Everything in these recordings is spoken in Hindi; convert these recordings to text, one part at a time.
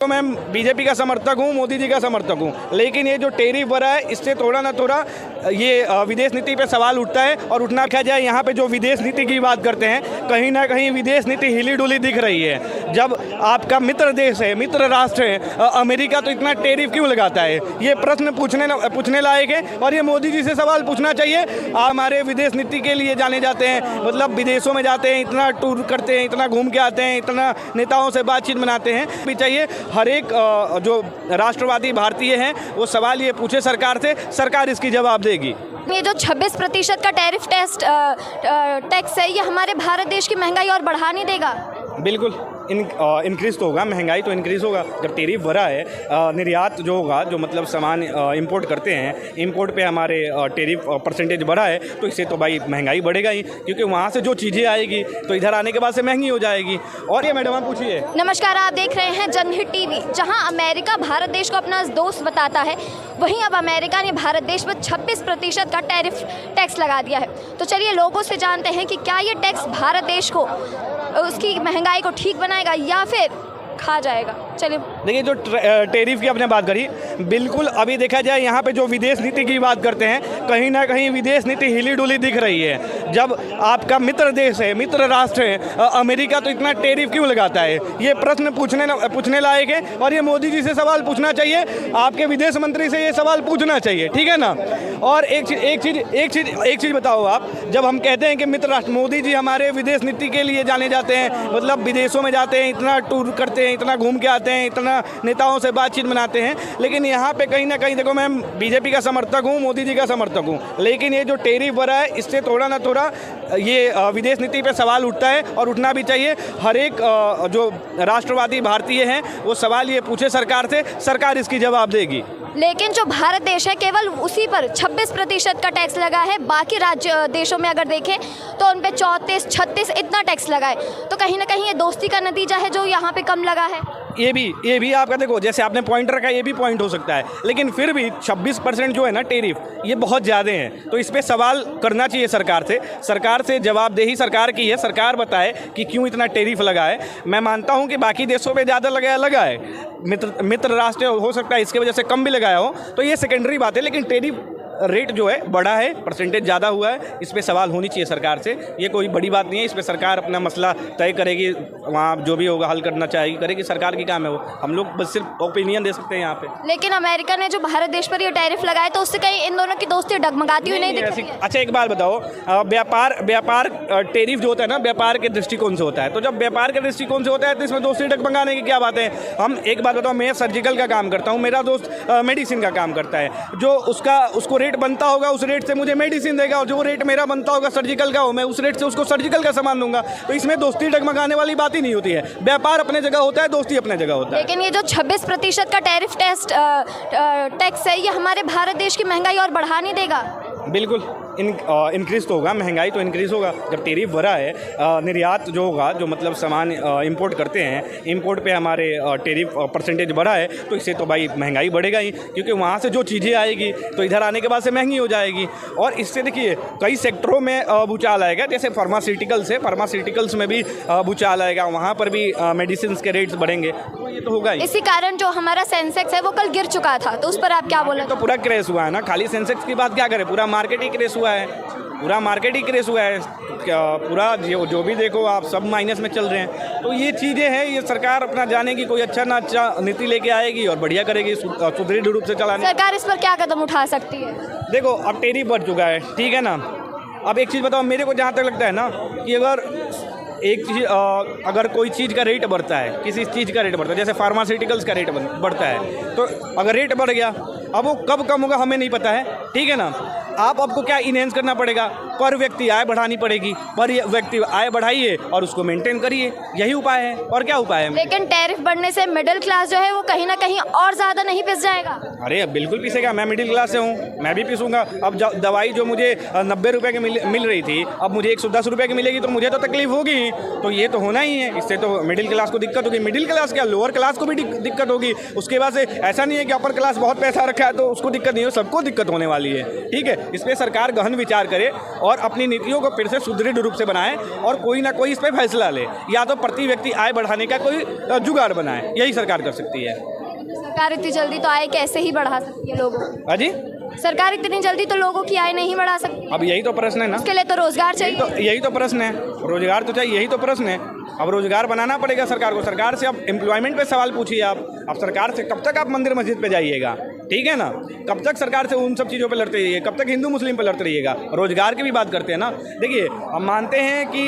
तो मैं बीजेपी का समर्थक हूँ, मोदी जी का समर्थक हूँ, लेकिन ये जो टैरिफ बढ़ा है इससे थोड़ा ना थोड़ा ये विदेश नीति पे सवाल उठता है। और उठना क्या जाए, यहाँ पे जो विदेश नीति की बात करते हैं, कहीं ना कहीं विदेश नीति हिली डुली दिख रही है। जब आपका मित्र देश है, मित्र राष्ट्र है अमेरिका, तो इतना टैरिफ क्यों लगाता है? ये प्रश्न पूछने लायक है और ये मोदी जी से सवाल पूछना चाहिए। आप हमारे विदेश नीति के लिए जाने जाते हैं, मतलब विदेशों में जाते हैं, इतना टूर करते हैं, इतना घूम के आते हैं, इतना नेताओं से बातचीत बनाते हैं। भी चाहिए हर एक जो राष्ट्रवादी भारतीय हैं वो सवाल ये पूछे सरकार से, सरकार इसकी जवाब देगी। ये जो 26% का टैरिफ टैक्स है, ये हमारे भारत देश की महंगाई और बढ़ा नहीं देगा? बिल्कुल इंक्रीज़ तो होगा, महंगाई तो इंक्रीज़ होगा। जब टैरिफ बढ़ा है, निर्यात जो होगा, जो मतलब सामान इंपोर्ट करते हैं, इंपोर्ट पे हमारे टैरिफ परसेंटेज बढ़ा है, तो इससे तो भाई महंगाई बढ़ेगा ही, क्योंकि वहाँ से जो चीज़ें आएगी तो इधर आने के बाद से महंगी हो जाएगी। और ये मैडम आप पूछिए। नमस्कार, आप देख रहे हैं जनहित टीवी। जहाँ अमेरिका भारत देश को अपना दोस्त बताता है, वहीं अब अमेरिका ने भारत देश पर 26% का टैक्स लगा दिया है। तो चलिए लोगों से जानते हैं कि क्या ये टैक्स भारत देश को, उसकी महंगाई को ठीक बनाएगा या फिर खा जाएगा। चलिए देखिए, जो टैरिफ की आपने बात करी, बिल्कुल अभी देखा जाए यहाँ पे जो विदेश नीति की बात करते हैं, कहीं ना कहीं विदेश नीति हिली डुली दिख रही है। जब आपका मित्र देश है, मित्र राष्ट्र है अमेरिका, तो इतना टैरिफ क्यों लगाता है? ये प्रश्न पूछने लायक है और ये मोदी जी से सवाल पूछना चाहिए, आपके विदेश मंत्री से ये सवाल पूछना चाहिए, ठीक है ना। और एक चीज़ बताओ आप, जब हम कहते हैं कि मित्र राष्ट्र, मोदी जी हमारे विदेश नीति के लिए जाने जाते हैं, मतलब विदेशों में जाते हैं, इतना टूर करते हैं, इतना घूम के आते हैं, इतना नेताओं से बातचीत बनाते हैं, लेकिन यहाँ पे कहीं ना कहीं देखो, मैं बीजेपी का समर्थक हूँ, मोदी जी का समर्थक हूँ, लेकिन ये जो टैरिफ बढ़ा है इससे थोड़ा ना थोड़ा ये विदेश नीति पे सवाल उठता है और उठना भी चाहिए। हर एक जो राष्ट्रवादी भारतीय हैं वो सवाल ये पूछे सरकार से, सरकार इसकी जवाब देगी। लेकिन जो भारत देश है, केवल उसी पर 26% का टैक्स लगा है। बाकी राज्य देशों में अगर देखें तो उन पे 34-36 इतना टैक्स लगा है। तो कहीं ना कहीं ये दोस्ती का नतीजा है जो यहाँ पे कम लगा है। ये भी आपका देखो, जैसे आपने पॉइंट रखा, ये भी पॉइंट हो सकता है, लेकिन फिर भी 26% जो है ना टैरिफ, ये बहुत ज़्यादा है। तो इस पर सवाल करना चाहिए सरकार से जवाबदेही सरकार की है। सरकार बताए कि क्यों इतना टैरिफ लगा है। मैं मानता हूँ कि बाकी देशों पे ज़्यादा लगा है, मित्र राष्ट्र हो सकता है इसके वजह से कम भी लगाया हो, तो ये सेकेंडरी बात है, लेकिन टैरिफ रेट जो है बड़ा है, परसेंटेज ज़्यादा हुआ है, इस पे सवाल होनी चाहिए सरकार से। ये कोई बड़ी बात नहीं है, इस पे सरकार अपना मसला तय करेगी, वहाँ जो भी होगा हल करना चाहेगी, करेगी, सरकार की काम है वो। हम लोग बस सिर्फ ओपिनियन दे सकते हैं यहाँ पे। लेकिन अमेरिका ने जो भारत देश पर ये टैरिफ लगाया, तो उससे कहीं इन दोनों की दोस्ती डगमगाती हुई नहीं दिखती है। अच्छा एक बात बताओ, व्यापार टैरिफ जो होता है ना, व्यापार के दृष्टिकोण से होता है, तो जब व्यापार के दृष्टिकोण से होता है तो इसमें दोस्ती डगमगाने की क्या बात है? हम एक बात बताओ, मैं सर्जिकल का काम करता हूँ, मेरा दोस्त मेडिसिन का काम करता है, जो उसको रेट बनता होगा उस रेट से मुझे मेडिसिन देगा, और जो रेट मेरा बनता होगा सर्जिकल का हो, मैं उस रेट से उसको सर्जिकल का सामान दूंगा। तो इसमें दोस्ती डगमगाने वाली बात ही नहीं होती है। व्यापार अपने जगह होता है, दोस्ती अपने जगह होता है। लेकिन ये जो 26% का टैरिफ टैक्स है, ये हमारे भारत देश की महंगाई और बढ़ा नहीं देगा? बिल्कुल इंक्रीज़ तो होगा, महंगाई तो इंक्रीज़ होगा। जब टैरिफ बढ़ा है, निर्यात जो होगा, जो मतलब सामान इंपोर्ट करते हैं, इंपोर्ट पे हमारे टैरिफ परसेंटेज बढ़ा है, तो इससे तो भाई महंगाई बढ़ेगा ही, क्योंकि वहाँ से जो चीज़ें आएगी तो इधर आने के बाद से महंगी हो जाएगी। और इससे देखिए कई सेक्टरों में भूचाल आएगा, जैसे फार्मास्यूटिकल्स में भी भूचाल आएगा, वहाँ पर भी मेडिसिन के रेट्स बढ़ेंगे, तो ये तो होगा ही। इसी कारण जो हमारा सेंसेक्स है वो कल गिर चुका था, तो उस पर आप क्या बोले? तो पूरा क्रैश हुआ है ना, खाली सेंसेक्स की बात क्या करें, पूरा मार्केट ही क्रैश हुआ है, पूरा जो भी देखो आप, सब माइनस में चल रहे हैं। तो ये चीज़ें हैं, ये सरकार अपना जाने की कोई अच्छा नीति लेके आएगी और बढ़िया करेगी, सुदृढ़ रूप से चलाने। सरकार इस पर क्या कदम उठा सकती है? देखो अब टैरिफ बढ़ चुका है, ठीक है ना। अब एक चीज़ बताओ, मेरे को जहाँ तक लगता है ना कि अगर कोई चीज़ का रेट बढ़ता है, किसी चीज़ का रेट बढ़ता है, जैसे फार्मास्यूटिकल्स का रेट बढ़ता है, तो अगर रेट बढ़ गया, अब वो कब कम होगा हमें नहीं पता है, ठीक है ना। आपको क्या इनहेंस करना पड़ेगा, पर व्यक्ति आय बढ़ानी पड़ेगी, पर व्यक्ति आय बढ़ाइए और उसको मेंटेन करिए, यही उपाय है। और क्या उपाय है? लेकिन टैरिफ बढ़ने से मिडिल क्लास जो है वो कहीं ना कहीं और ज़्यादा नहीं पिस जाएगा? अरे बिल्कुल पिसेगा, मैं मिडिल क्लास से हूँ, मैं भी पिसूंगा। अब दवाई जो मुझे 90 रुपये की मिल रही थी, अब मुझे 110 रुपये की मिलेगी, तो मुझे तो तकलीफ होगी, तो ये तो होना ही है। इससे तो मिडिल क्लास को दिक्कत होगी, मिडिल क्लास क्या, लोअर क्लास को भी दिक्कत होगी। उसके बाद से ऐसा नहीं है कि अपर क्लास बहुत पैसा रखा है तो उसको दिक्कत नहीं हो, सबको दिक्कत होने वाली है, ठीक है। इस पर सरकार गहन विचार करे और अपनी नीतियों को फिर से सुदृढ़ रूप से बनाए और कोई ना कोई इस पर फैसला ले, या तो प्रति व्यक्ति आय बढ़ाने का कोई जुगाड़ बनाए, यही सरकार कर सकती है। सरकार इतनी जल्दी तो आय कैसे ही बढ़ा सकती है लोगों की? हाँ जी, सरकार इतनी जल्दी तो लोगों की आय नहीं बढ़ा सकती। अब यही तो प्रश्न है ना, उसके लिए तो रोजगार चाहिए। यही तो प्रश्न है, रोजगार तो चाहिए, यही तो प्रश्न है। अब रोजगार बनाना पड़ेगा सरकार को। सरकार से अब एम्प्लॉयमेंट पे सवाल पूछिए आप। अब सरकार से कब तक आप मंदिर मस्जिद पे जाइएगा, ठीक है ना? कब तक सरकार से उन सब चीज़ों पे लड़ते रहिए? कब तक हिंदू मुस्लिम पे लड़ते रहिएगा? रोजगार की भी बात करते हैं ना। देखिए, हम मानते हैं कि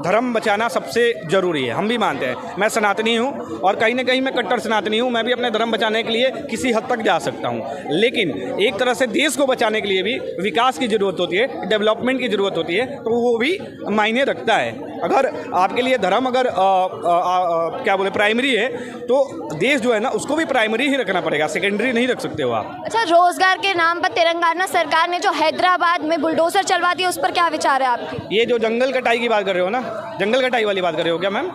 धर्म बचाना सबसे ज़रूरी है, हम भी मानते हैं। मैं सनातनी हूँ और कहीं ना कहीं मैं कट्टर सनातनी हूँ। मैं भी अपने धर्म बचाने के लिए किसी हद तक जा सकता हूँ, लेकिन एक तरह से देश को बचाने के लिए भी विकास की ज़रूरत होती है, डेवलपमेंट की ज़रूरत होती है, तो वो भी मायने रखता है। अगर आपके लिए धर्म अगर क्या बोले प्राइमरी है, तो देश जो है ना उसको भी प्राइमरी ही रखना पड़ेगा, सेकेंडरी नहीं रख सकते हो आप। अच्छा, रोजगार के नाम पर तेलंगाना सरकार ने जो हैदराबाद में बुलडोजर चलवा दिया, उस पर क्या विचार है आपके? ये जो जंगल कटाई की बात कर रहे हो ना, जंगल कटाई वाली बात कर रहे हो क्या मैम?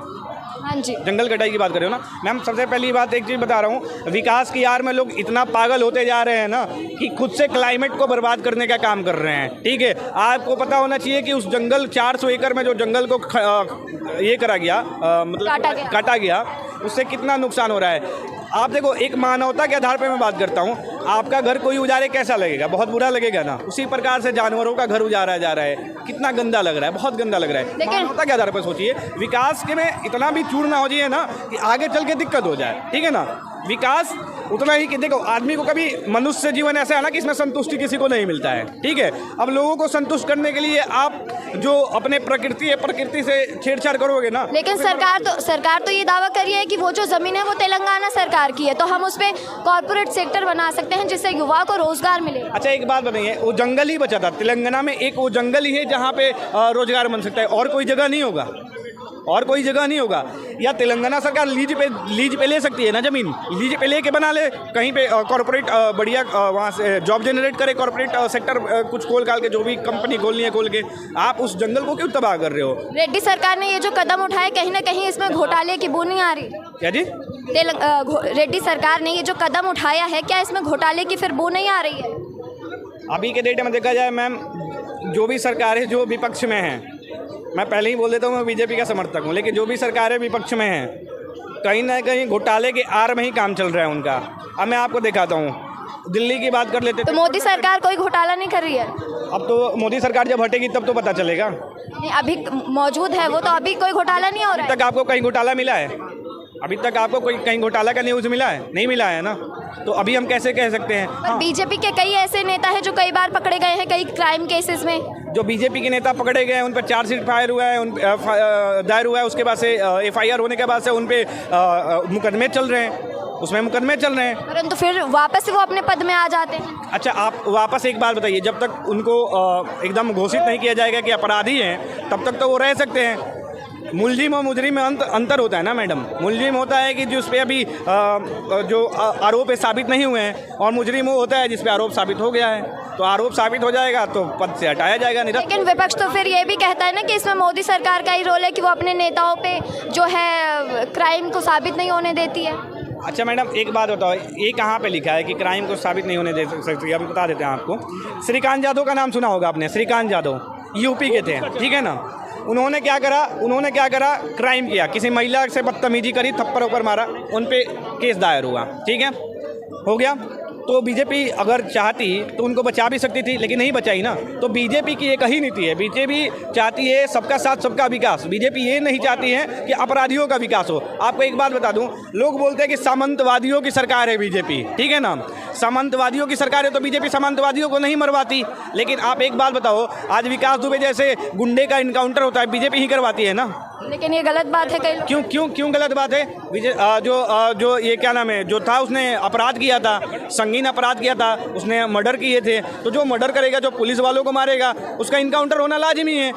हाँ जी, जंगल कटाई की बात कर रहे हो ना मैम। सबसे पहली बात एक चीज़ बता रहा हूँ, विकास की यार में लोग इतना पागल होते जा रहे हैं ना कि खुद से क्लाइमेट को बर्बाद करने का काम कर रहे हैं, ठीक है? आपको पता होना चाहिए कि उस जंगल 400 एकड़ में जो जंगल को ये करा गया, मतलब काटा गया, उससे कितना नुकसान हो रहा है। आप देखो, एक मानवता के आधार पे मैं बात करता हूँ, आपका घर कोई उजाड़े कैसा लगेगा? बहुत बुरा लगेगा ना। उसी प्रकार से जानवरों का घर उजाड़ा जा रहा है, कितना गंदा लग रहा है, बहुत गंदा लग रहा है। मानवता के आधार पर सोचिए, विकास के में इतना भी चूर ना हो जाए ना कि आगे चल के दिक्कत हो जाए, ठीक है ना? विकास उतना ही कि देखो, आदमी को कभी मनुष्य जीवन ऐसा है ना कि इसमें संतुष्टि किसी को नहीं मिलता है, ठीक है? अब लोगों को संतुष्ट करने के लिए आप जो अपने प्रकृति से छेड़छाड़ करोगे ना। लेकिन सरकार तो ये दावा करी है कि वो जो जमीन है वो तेलंगाना सरकार की है, तो हम उस पर कॉर्पोरेट सेक्टर बना सकते हैं जिससे युवा को रोजगार मिले। अच्छा, एक बात बताइए, वो जंगल ही बचा था तेलंगाना में, एक वो जंगल ही है जहाँ पे रोजगार बन सकता है, और कोई जगह नहीं होगा, और कोई जगह नहीं होगा। या तेलंगाना सरकार लीज पे ले सकती है ना ज़मीन, लीज पे लेके बना ले कहीं पे कॉर्पोरेट बढ़िया वहाँ से जॉब जनरेट करे, कॉर्पोरेट सेक्टर कुछ खोल के, जो भी कंपनी खोलनी है खोल के। आप उस जंगल को क्यों तबाह कर रहे हो? रेड्डी सरकार ने ये जो कदम उठाया, कहीं ना कहीं इसमें घोटाले की बू नहीं आ रही? क्या जी? रेड्डी सरकार ने ये जो कदम उठाया है, क्या इसमें घोटाले की फिर बू नहीं आ रही है? अभी के डेट में देखा जाए मैम, जो भी सरकारें जो विपक्ष में हैं, मैं पहले ही बोल देता हूँ मैं बीजेपी का समर्थक हूँ, लेकिन जो भी सरकारें विपक्ष में हैं, कहीं ना कहीं घोटाले के आड़ में ही काम चल रहा है उनका। अब मैं आपको दिखाता हूँ, दिल्ली की बात कर लेते तो मोदी सरकार कोई घोटाला नहीं कर रही है? अब तो मोदी सरकार जब हटेगी तब तो पता चलेगा। नहीं, अभी मौजूद है वो, तो अभी कोई घोटाला नहीं हो रहा है। अभी तक आपको कहीं घोटाला मिला है? अभी तक आपको कोई कहीं घोटाला का न्यूज़ मिला है? नहीं मिला है ना, तो अभी हम कैसे कह सकते हैं? हाँ। बीजेपी के कई ऐसे नेता हैं जो कई बार पकड़े गए हैं कई क्राइम केसेस में। जो बीजेपी के नेता पकड़े गए हैं उन पर चार्जशीट दायर हुआ है, उसके बाद से FIR होने के बाद से उन पर मुकदमे चल रहे हैं, उसमें मुकदमे चल रहे हैं, परंतु फिर वापस वो अपने पद में आ जाते हैं। अच्छा, आप वापस एक बात बताइए, जब तक उनको एकदम घोषित नहीं किया जाएगा कि अपराधी हैं, तब तक तो वो रह सकते हैं। मुलजिम और मुजरिम में अंतर होता है ना मैडम। मुलजिम होता है कि जिस पे अभी जो आरोप साबित नहीं हुए हैं, और मुजरिम वो होता है जिस पे आरोप साबित हो गया है। तो आरोप साबित हो जाएगा तो पद से हटाया जाएगा, निरस्त। लेकिन विपक्ष तो फिर ये भी कहता है ना कि इसमें मोदी सरकार का ही रोल है कि वो अपने नेताओं पे जो है क्राइम को साबित नहीं होने देती है। अच्छा मैडम, एक बात बताओ, ये कहाँ पे लिखा है कि क्राइम को साबित नहीं होने दे सकती? अभी बता देते हैं आपको। श्रीकांत यादव का नाम सुना होगा आपने, श्रीकांत यादव यूपी के थे, ठीक है ना? उन्होंने क्या करा? क्राइम किया, किसी महिला से बदतमीजी करी, थप्पड़ ऊपर मारा, उन पे केस दायर हुआ, ठीक है, हो गया। तो बीजेपी अगर चाहती तो उनको बचा भी सकती थी, लेकिन नहीं बचाई ना। तो बीजेपी की एक ही नीति है, बीजेपी चाहती है सबका साथ सबका विकास। बीजेपी ये नहीं चाहती है कि अपराधियों का विकास हो। आपको एक बात बता दूं, लोग बोलते हैं कि सामंतवादियों की सरकार है बीजेपी, ठीक है ना? सामंतवादियों की सरकार है तो बीजेपी सामंतवादियों को नहीं मरवाती। लेकिन आप एक बात बताओ, आज विकास दुबे जैसे गुंडे का इनकाउंटर होता है, बीजेपी ही करवाती है ना? लेकिन ये गलत बात है। कई क्यों गलत बात है? जो ये क्या नाम है, जो था उसने अपराध किया था, संगीन अपराध किया था, उसने मर्डर किए थे। तो जो मर्डर करेगा, जो पुलिस वालों को मारेगा, उसका इनकाउंटर होना लाजिमी है।